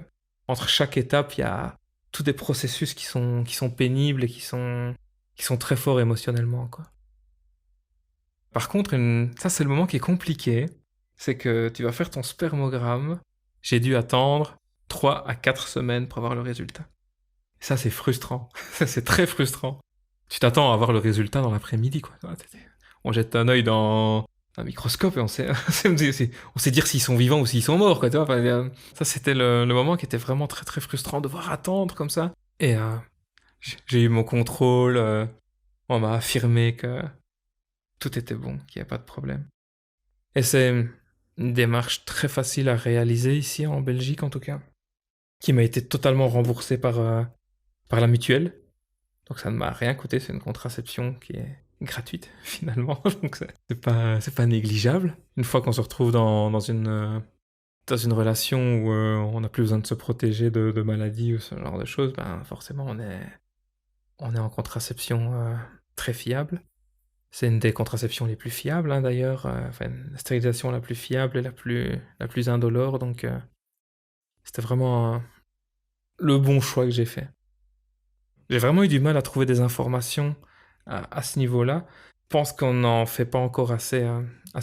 entre chaque étape, il y a tous des processus qui sont pénibles et qui sont très forts émotionnellement, quoi. Par contre, ça c'est le moment qui est compliqué, c'est que tu vas faire ton spermogramme. J'ai dû attendre 3 à 4 semaines pour avoir le résultat. Ça c'est frustrant, ça c'est très frustrant. Tu t'attends à avoir le résultat dans l'après-midi, quoi. On jette un œil dans un microscope et on sait dire s'ils sont vivants ou s'ils sont morts, quoi, tu vois. Enfin, ça, c'était le moment qui était vraiment très très frustrant, de devoir attendre comme ça. Et j'ai eu mon contrôle, on m'a affirmé que tout était bon, qu'il n'y a pas de problème. Et c'est une démarche très facile à réaliser ici en Belgique en tout cas, qui m'a été totalement remboursée par la mutuelle. Donc ça ne m'a rien coûté, c'est une contraception qui est gratuite finalement, donc c'est pas négligeable. Une fois qu'on se retrouve dans une relation où on n'a plus besoin de se protéger de maladies ou ce genre de choses, ben forcément on est en contraception très fiable. C'est une des contraceptions les plus fiables hein, d'ailleurs, enfin la stérilisation la plus fiable et la plus indolore, donc c'était vraiment le bon choix que j'ai fait. J'ai vraiment eu du mal à trouver des informations à ce niveau-là. Je pense qu'on n'en fait pas encore assez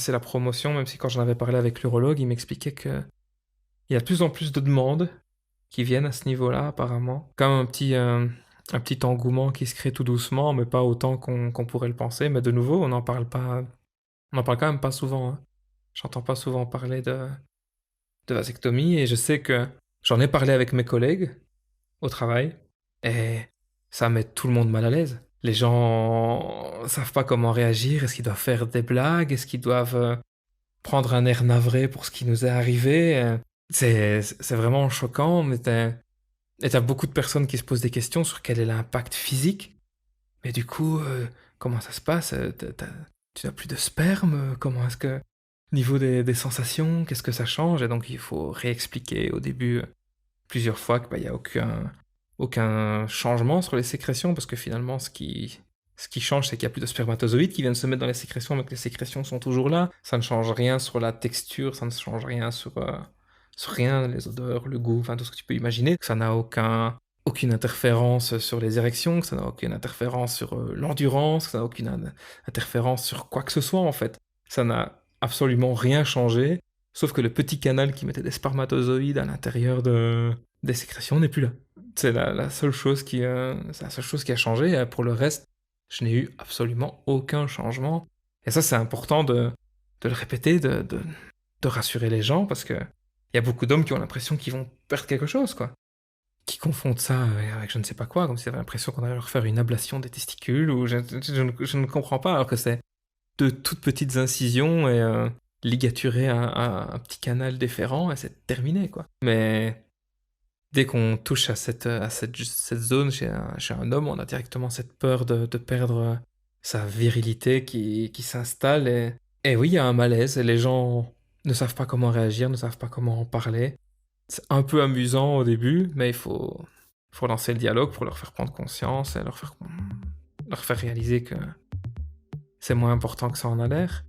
la promotion, même si quand j'en avais parlé avec l'urologue, il m'expliquait qu'il y a de plus en plus de demandes qui viennent à ce niveau-là, apparemment. Comme un petit engouement qui se crée tout doucement, mais pas autant qu'on pourrait le penser. Mais de nouveau, on n'en parle pas. On n'en parle quand même pas souvent. Hein. J'entends pas souvent parler de vasectomie, et je sais que j'en ai parlé avec mes collègues au travail, et ça met tout le monde mal à l'aise. Les gens savent pas comment réagir. Est-ce qu'ils doivent faire des blagues? Est-ce qu'ils doivent prendre un air navré pour ce qui nous est arrivé? C'est vraiment choquant, mais t'as beaucoup de personnes qui se posent des questions sur quel est l'impact physique. Mais du coup, comment ça se passe? Tu n'as plus de sperme? Comment est-ce que... Niveau des sensations, qu'est-ce que ça change? Et donc il faut réexpliquer au début plusieurs fois qu'il n'y a aucun changement sur les sécrétions, parce que finalement ce qui change, c'est qu'il n'y a plus de spermatozoïdes qui viennent se mettre dans les sécrétions, mais que les sécrétions sont toujours là. Ça ne change rien sur la texture, ça ne change rien sur rien, les odeurs, le goût, enfin tout ce que tu peux imaginer. Ça n'a aucune interférence sur les érections, ça n'a aucune interférence sur l'endurance, ça n'a aucune interférence sur quoi que ce soit en fait. Ça n'a absolument rien changé, sauf que le petit canal qui mettait des spermatozoïdes à l'intérieur des sécrétions n'est plus là. C'est la seule chose qui a changé. Et pour le reste, je n'ai eu absolument aucun changement. Et ça, c'est important de le répéter, de rassurer les gens, parce que il y a beaucoup d'hommes qui ont l'impression qu'ils vont perdre quelque chose, quoi. Qui confondent ça avec je ne sais pas quoi, comme s'ils avaient l'impression qu'on allait leur faire une ablation des testicules, ou je ne comprends pas, alors que c'est de toutes petites incisions et ligaturer un petit canal déférent, et c'est terminé, quoi. Mais dès qu'on touche à cette zone chez un homme, on a directement cette peur de perdre sa virilité qui s'installe, et oui, il y a un malaise, et les gens ne savent pas comment réagir, ne savent pas comment en parler. C'est un peu amusant au début, mais il faut lancer le dialogue pour leur faire prendre conscience et leur faire réaliser que c'est moins important que ça en a l'air.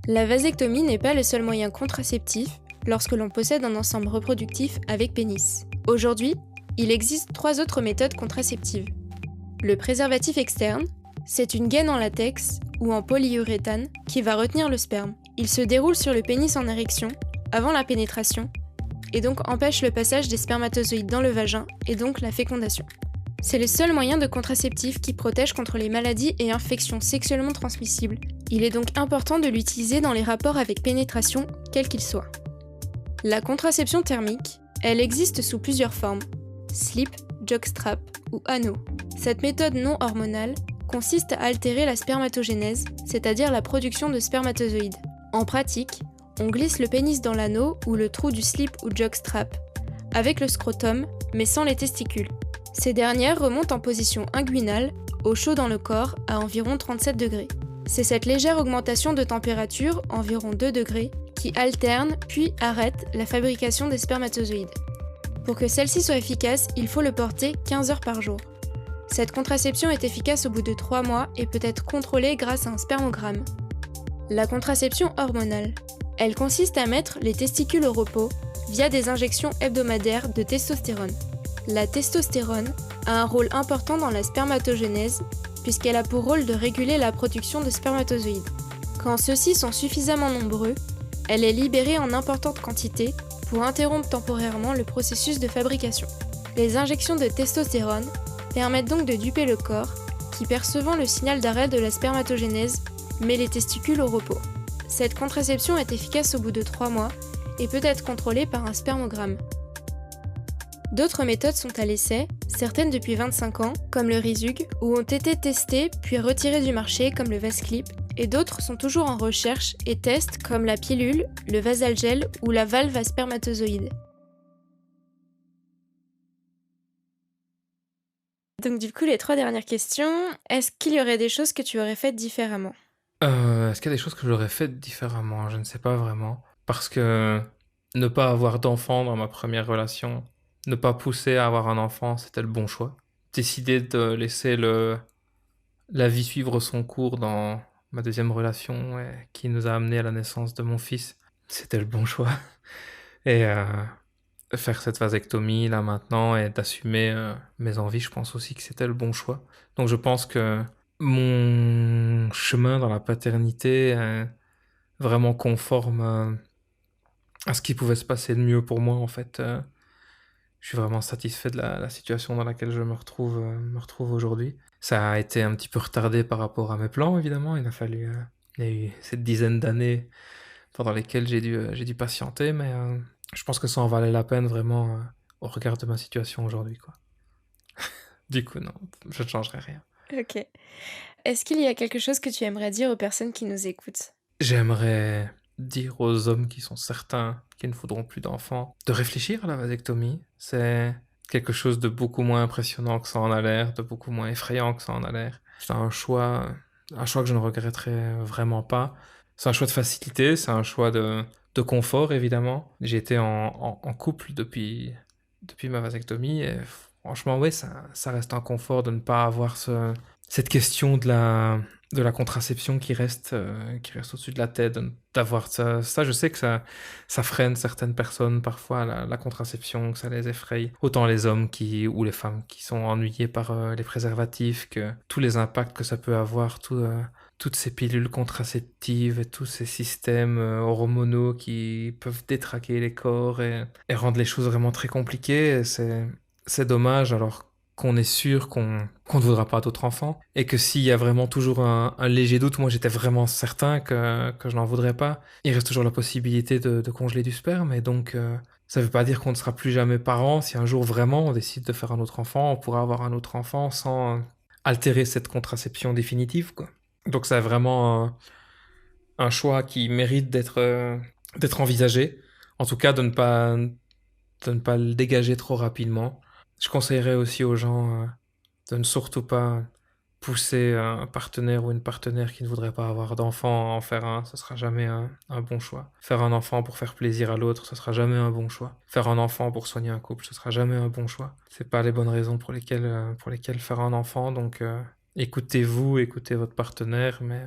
La vasectomie n'est pas le seul moyen contraceptif lorsque l'on possède un ensemble reproductif avec pénis. Aujourd'hui, il existe 3 autres méthodes contraceptives. Le préservatif externe, c'est une gaine en latex ou en polyuréthane qui va retenir le sperme. Il se déroule sur le pénis en érection, avant la pénétration, et donc empêche le passage des spermatozoïdes dans le vagin et donc la fécondation. C'est le seul moyen de contraceptif qui protège contre les maladies et infections sexuellement transmissibles. Il est donc important de l'utiliser dans les rapports avec pénétration, quels qu'ils soient. La contraception thermique, elle existe sous plusieurs formes: slip, jockstrap ou anneau. Cette méthode non hormonale consiste à altérer la spermatogénèse, c'est-à-dire la production de spermatozoïdes. En pratique, on glisse le pénis dans l'anneau ou le trou du slip ou jockstrap, avec le scrotum, mais sans les testicules. Ces dernières remontent en position inguinale, au chaud dans le corps, à environ 37 degrés. C'est cette légère augmentation de température, environ 2 degrés, qui alterne puis arrête la fabrication des spermatozoïdes. Pour que celle-ci soit efficace, il faut le porter 15 heures par jour. Cette contraception est efficace au bout de 3 mois et peut être contrôlée grâce à un spermogramme. La contraception hormonale. Elle consiste à mettre les testicules au repos via des injections hebdomadaires de testostérone. La testostérone a un rôle important dans la spermatogénèse puisqu'elle a pour rôle de réguler la production de spermatozoïdes. Quand ceux-ci sont suffisamment nombreux, elle est libérée en importante quantité pour interrompre temporairement le processus de fabrication. Les injections de testostérone permettent donc de duper le corps qui, percevant le signal d'arrêt de la spermatogénèse, met les testicules au repos. Cette contraception est efficace au bout de 3 mois et peut être contrôlée par un spermogramme. D'autres méthodes sont à l'essai, certaines depuis 25 ans, comme le Rizug, ou ont été testées puis retirées du marché, comme le Vasclip, et d'autres sont toujours en recherche et testent comme la pilule, le vasalgel ou la valve à spermatozoïdes. Donc du coup, les 3 dernières questions, est-ce qu'il y aurait des choses que tu aurais faites différemment ? Est-ce qu'il y a des choses que j'aurais faites différemment? Je ne sais pas vraiment. Parce que ne pas avoir d'enfant dans ma première relation, ne pas pousser à avoir un enfant, c'était le bon choix. Décider de laisser la vie suivre son cours dans ma deuxième relation qui nous a amené à la naissance de mon fils, c'était le bon choix. Et faire cette vasectomie là maintenant et d'assumer mes envies, je pense aussi que c'était le bon choix. Donc je pense que mon chemin dans la paternité est vraiment conforme à ce qui pouvait se passer de mieux pour moi en fait. Je suis vraiment satisfait de la situation dans laquelle je me retrouve aujourd'hui. Ça a été un petit peu retardé par rapport à mes plans évidemment. Il y a eu cette dizaine d'années pendant lesquelles j'ai dû patienter, mais je pense que ça en valait la peine vraiment au regard de ma situation aujourd'hui, quoi. Du coup, non, je ne changerai rien. Ok. Est-ce qu'il y a quelque chose que tu aimerais dire aux personnes qui nous écoutent ? J'aimerais dire aux hommes qui sont certains qu'ils ne voudront plus d'enfants de réfléchir à la vasectomie. C'est quelque chose de beaucoup moins impressionnant que ça en a l'air, de beaucoup moins effrayant que ça en a l'air. C'est un choix que je ne regretterai vraiment pas. C'est un choix de facilité, c'est un choix de confort évidemment. J'ai été en couple depuis ma vasectomie et franchement oui, ça reste un confort de ne pas avoir cette question de la contraception qui reste au-dessus de la tête, d'avoir ça. Ça, je sais que ça freine certaines personnes parfois, la contraception, que ça les effraie. Autant les hommes ou les femmes qui sont ennuyés par les préservatifs, que tous les impacts que ça peut avoir, toutes ces pilules contraceptives et tous ces systèmes hormonaux qui peuvent détraquer les corps et rendre les choses vraiment très compliquées. C'est dommage alors qu'on est sûr qu'on ne voudra pas d'autres enfants et que s'il y a vraiment toujours un léger doute, moi j'étais vraiment certain que je n'en voudrais pas, il reste toujours la possibilité de congeler du sperme et donc ça ne veut pas dire qu'on ne sera plus jamais parents. Si un jour vraiment on décide de faire un autre enfant, on pourra avoir un autre enfant sans altérer cette contraception définitive, quoi. Donc c'est vraiment un choix qui mérite d'être envisagé. En tout cas, de ne pas le dégager trop rapidement. Je conseillerais aussi aux gens de ne surtout pas pousser un partenaire ou une partenaire qui ne voudrait pas avoir d'enfant à en faire un. Ce sera jamais un bon choix. Faire un enfant pour faire plaisir à l'autre, ce sera jamais un bon choix. Faire un enfant pour soigner un couple, ce sera jamais un bon choix. C'est pas les bonnes raisons pour lesquelles faire un enfant. Donc écoutez-vous, écoutez votre partenaire, mais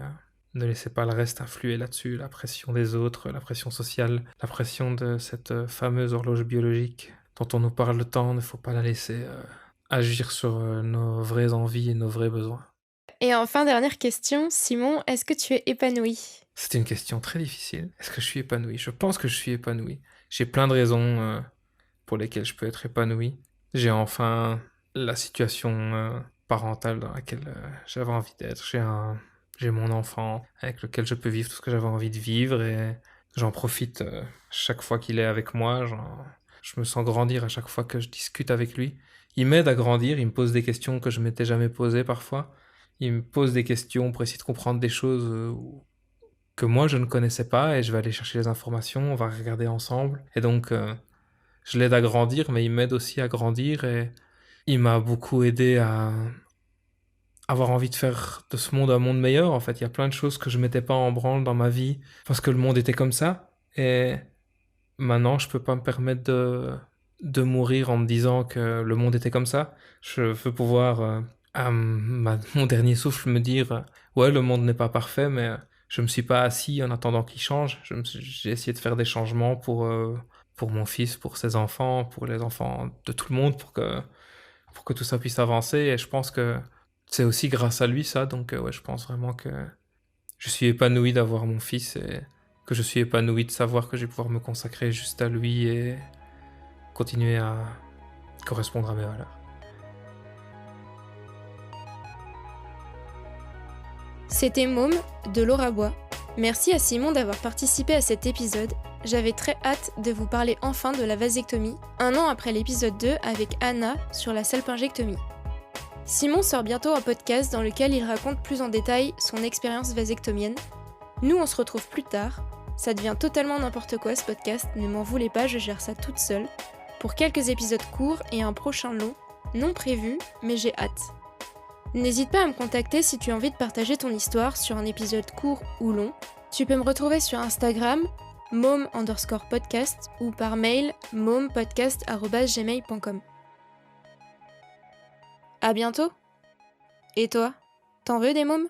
ne laissez pas le reste influer là-dessus. La pression des autres, la pression sociale, la pression de cette fameuse horloge biologique dont on nous parle tant, il ne faut pas la laisser agir sur nos vraies envies et nos vrais besoins. Et enfin, dernière question, Simon, est-ce que tu es épanoui ? C'est une question très difficile. Est-ce que je suis épanoui ? Je pense que je suis épanoui. J'ai plein de raisons pour lesquelles je peux être épanoui. J'ai enfin la situation parentale dans laquelle j'avais envie d'être. J'ai mon enfant avec lequel je peux vivre tout ce que j'avais envie de vivre et j'en profite chaque fois qu'il est avec moi. Je me sens grandir à chaque fois que je discute avec lui. Il m'aide à grandir, il me pose des questions que je m'étais jamais posées parfois. Il me pose des questions pour essayer de comprendre des choses que moi je ne connaissais pas et je vais aller chercher les informations, on va regarder ensemble. Et donc je l'aide à grandir, mais il m'aide aussi à grandir et il m'a beaucoup aidé à avoir envie de faire de ce monde un monde meilleur. En fait, il y a plein de choses que je mettais pas en branle dans ma vie parce que le monde était comme ça. Et maintenant, je peux pas me permettre de mourir en me disant que le monde était comme ça. Je veux pouvoir, à mon dernier souffle, me dire ouais, le monde n'est pas parfait, mais je me suis pas assis en attendant qu'il change. J'ai essayé de faire des changements pour mon fils, pour ses enfants, pour les enfants de tout le monde, pour que tout ça puisse avancer. Et je pense que c'est aussi grâce à lui, ça. Donc ouais, je pense vraiment que je suis épanoui d'avoir mon fils et que je suis épanoui de savoir que je vais pouvoir me consacrer juste à lui et continuer à correspondre à mes valeurs. C'était Môme de Laura Bois. Merci à Simon d'avoir participé à cet épisode. J'avais très hâte de vous parler enfin de la vasectomie, 1 an après l'épisode 2 avec Anna sur la salpingectomie. Simon sort bientôt un podcast dans lequel il raconte plus en détail son expérience vasectomienne. Nous, on se retrouve plus tard. Ça devient totalement n'importe quoi ce podcast, ne m'en voulez pas, je gère ça toute seule. Pour quelques épisodes courts et un prochain long, non prévu, mais j'ai hâte. N'hésite pas à me contacter si tu as envie de partager ton histoire sur un épisode court ou long. Tu peux me retrouver sur Instagram, mom_podcast ou par mail mompodcast@gmail.com. À bientôt. Et toi, t'en veux des mômes ?